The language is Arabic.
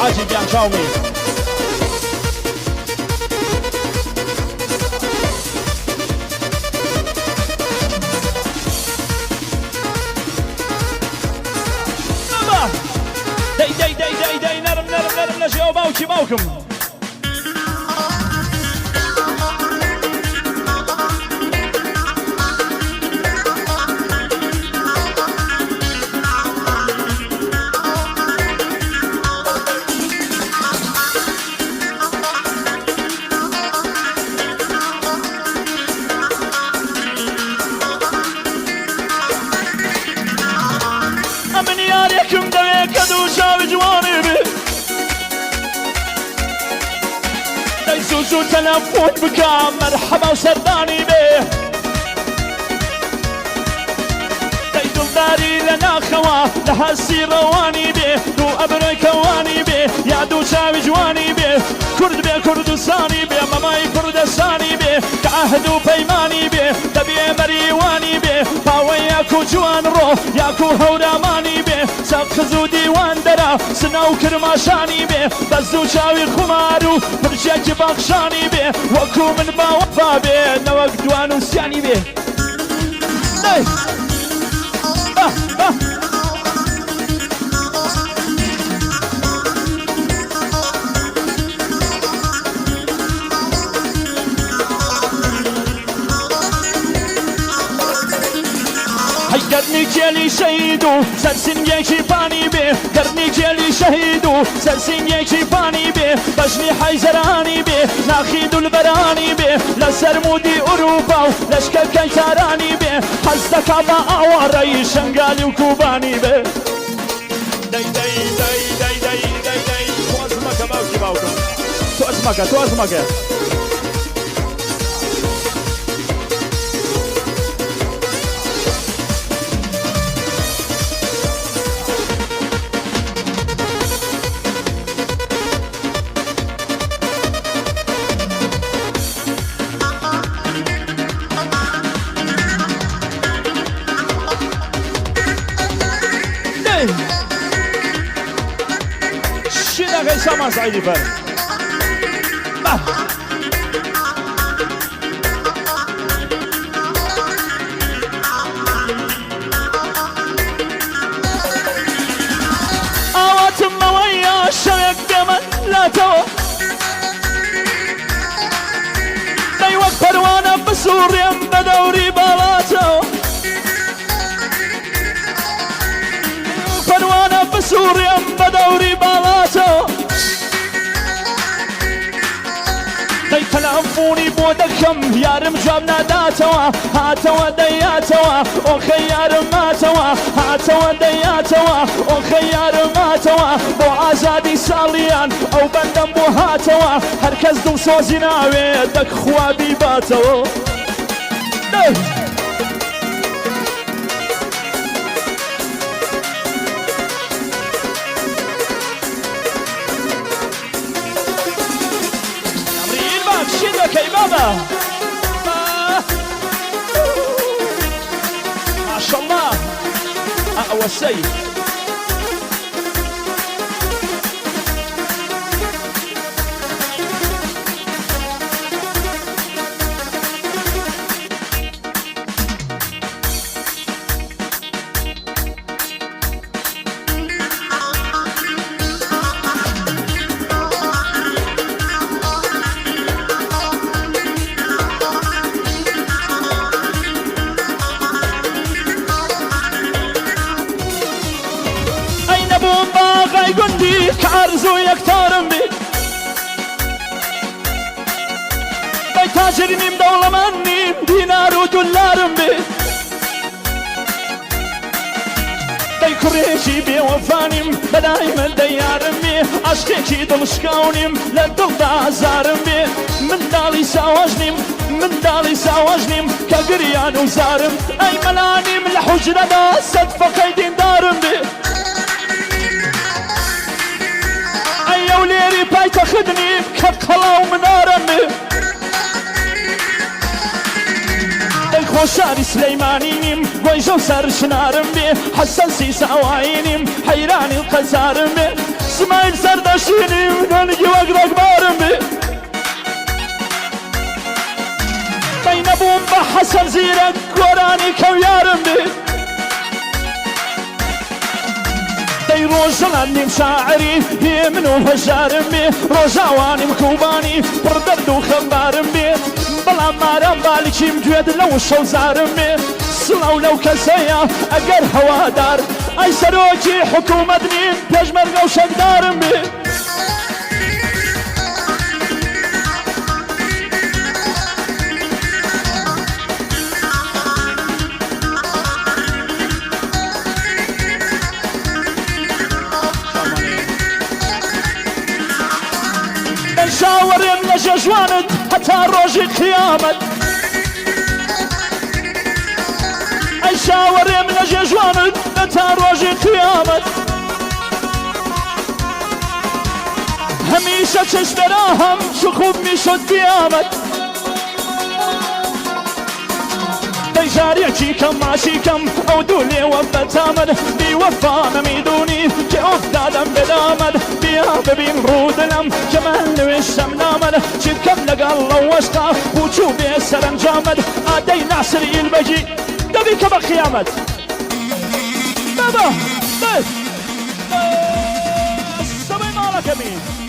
حاجی گیان چاومی داي نرم نجي باوكي باوكم من ياريكم دويك ادو شاوي جواني بي دايسوسو تلفون بكا مرحبا وسرداني بيه دايدو داري لنا خوا لها السيرواني بيه دو ابروي كواني بيه يا دو شاوي جواني بيه كرد بيه كردستاني بيه ماماي كردستاني بيه كعهدو بيماني بيه دبيه مريواني بيه باوي ياكو جوان رو ياكو هوراماني بيه ساقخزو ديوان درا سناو كرماشاني بيه بزو شاوي خمارو برشاكي باخشاني بيه وكو من باوفا بيه نوك دوانو سياني بيه قرني جالي شهيدو سرسين يكي باني بيه قرني جالي شهيدو سرسين يكي باني بيه بشني حيزراني بيه ناخيدو البراني بيه لسرمودي أوروبا لشكل كيتاراني بيه حزتك عبا أعواري شنغالي وكوباني بيه داي داي داي داي داي داي داي تو أزمك باوكي باوكم تو أزمك شينا غير سامان سعيدي فر آواتم ويا الشرق قمن لا توا دايوك پروانه بسوريم بدوري بالاتو پروانه بسوريم بدوري بالاتو داي تلفوني بودكم يارم جواب ناداتوا هاتوا دياتوا او خيار ماتوا هاتوا دياتوا او خيار ماتوا بو ازادي ساليان او بندم بو هاتوا هركز دو سوزي ناوي دك خوابي باتوا شدك يا بابا ما شاء الله أقوى السيد قندي كعرزو يكتارم بي بيتاجر نيم دولة من نيم دينار ودولارم بي بيكريشي بي وفانيم بدايما ديارم بي عشقيكي دلشكاونيم لدل دازارم بي من دالي ساواجنيم من دالي ساواجنيم كقريان وزارم اي ملاني من الحجرة دا صدفة قيدين دارم بي يا وليري باي تاخدني كقلا ومنارمي خوشاري سليمانينيم ويجو سر شنارم بي حسن سيسا وعينيم حيراني القزارم بي سمايل سردار نشینی دنگی وقت بارم بی بینبوم به حسن زیرک گورانی کویارم بی دەی ڕۆژەڵان نیم شاعری هێ من و هەژارم بێ ڕۆژاوانیم کوبانی پڕ دەرد و خەمبارم بێ بەڵام مارام بالیکیم گوێت لەو شەوزارم بێ سڵاو لەو کەسەیە ئەگەر هەوادار ئەی سەرۆکی حکوومەت نیم پێشمەرگە و شەکدارم بێ شاورم لجوانت حتى روج قيامت اي شاورم لجوانت حتى روج قيامت هميشه چشمراهم شو خوب میشد قیامت جاريكي كم ماشي كم او دولي وفتامن بي وفا نميدوني كي افتادم بدامن بيها ببين رود لم كمان نوشم نامن شد كم لقى الله واشقا وشو بيسر انجامد ادي ناصري البجي دبي كما قيامت بابا بس سبي مالك امين